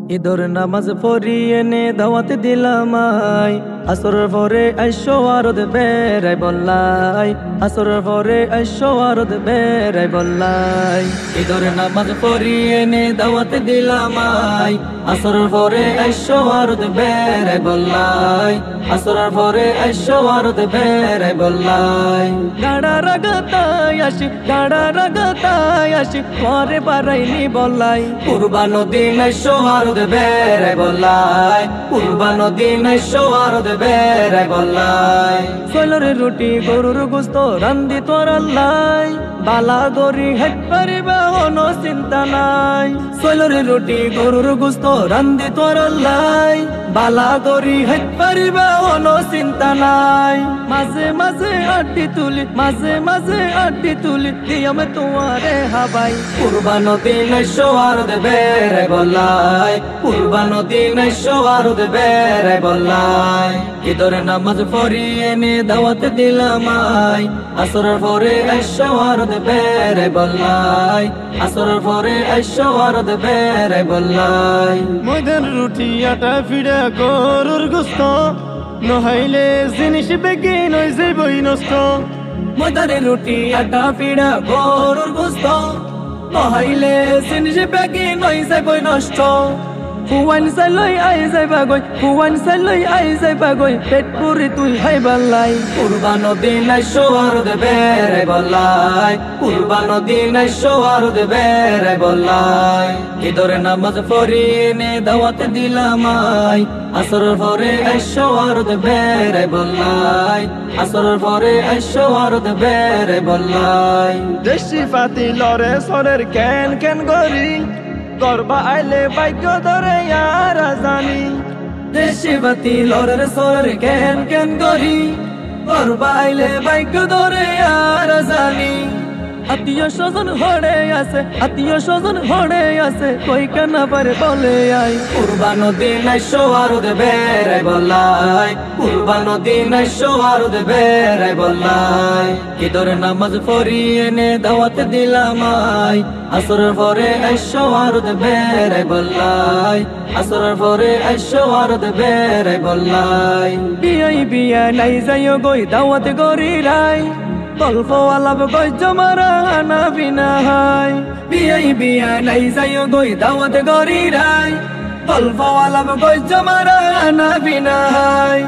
ঈদর নামাজ পড়িয়ে নে দাওয়াত দিলামাই আসরের পরে আইসো আরদ বেড়াই বললাই আসরের পরে আইসো আরদ বেড়াই বললাই ঈদর নামাজ পড়িয়ে নে দাওয়াত দিলামাই আসরের পরে আইসো আরদ বেড়াই বললাই আসরের পরে আইসো আরদ বেড়াই বললাই গাড়া রাগাতাই আসি পরে পারাইনি বললাই কুরবানো দিন আইসো আরদ বেড়াই বললাই কুরবানো দিন আইসো আরদ বেড়াই বললাই কইলরে রুটি গরুর গোস্ত রান্ধি তোর আল্লাই বালা গরি হেট পারিবা কোনো চিন্তা নাই কইলরে রুটি গরুর গোস্ত রান্ধি তোর আল্লাই বালা গরি হেট পারিবা কোনো চিন্তা নাই মাঝে মাঝে আড্ডি তুলি দিয়াম তোমারে হাবাই কুরবানো দিন আইসো আরদ বেড়াই বললাই কুরবানো দিন আইসো আরদ বেড়াই বললাই ঈদর নামাজ পড়িয়ে নে দাওয়াত দিলামাই আসরের পরে আইসো আরদ বেড়াই বললাই আসরের পরে আইসো আরদ বেড়াই বললাই ময়দান রুটি আটা ফিড়া গরুর গোস্ত নহাইলে জিনিস বেগে নই যাইবই নষ্ট ময়দানে রুটি আটা ফিড়া গরুর গোস্ত নহাইলে জিনিস বেগে নই যাইবই নষ্ট ফুয়ান সালই আই যাইবা গই পেট পুরি তুই হাই বালাই কুরবানো দিন আইসো আরদ বেড়াই বললাই কুরবানো দিন আইসো আরদ বেড়াই বললাই ঈদর নামাজ পড়িয়ে নে দাওয়াত দিলামাই আসরের পরে আইসো আরদ বেড়াই বললাই আসরের পরে আইসো আরদ বেড়াই বললাই দেশি পাতি লরে সরের কেন কেন গরি করবা আইলে ভাগ্য ধরে আর জানি দেশি বাতি লরের সরের কেন কেন গরি করবা আইলে ভাগ্য ধরে আর জানি আত্মীয় স্বজন হড়ে আছে কই কেন পারে বলে আই কুরবানো দিন আইসো আরদ বেড়াই বললাই কুরবানো দিন আইসো আরদ বেড়াই বললাই ঈদর নামাজ পড়িয়ে নে দাওয়াত দিলামাই আসরের পরে আইসো আরদ বেড়াই বললাই আসরের পরে আইসো আরদ বেড়াই বললাই বিয়া নাই যাইও গই দাওয়াত গরি রাই গল্প আলাপ গই জমারা আনা বিনা হাই বিয়া নাই যাইও গই দাওয়াত গরি রাই গল্প আলাপ গই জমারা আনা বিনা হাই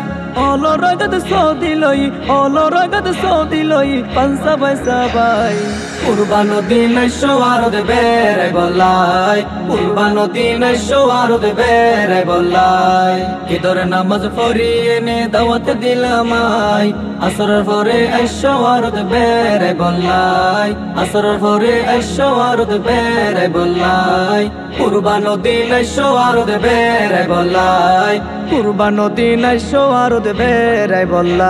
অলরগত সৌদি লই পাঁচা পয়সা বাই কুরবানো দিন আইসো আরদ বেড়াই বললাই কুরবানো দিন আইসো আরদ বেড়াই বললাই ঈদর নামাজ পড়িয়ে নে দাওয়াত দিলামাই আসরের পরে আইসো আরদ বেড়াই বললাই আসরের পরে আইসো আরদ বেড়াই বললাই কুরবানো দিন আইসো আরদ বেড়াই বললাই কুরবানো দিন আইসো আরদ বেড়াই বললাই।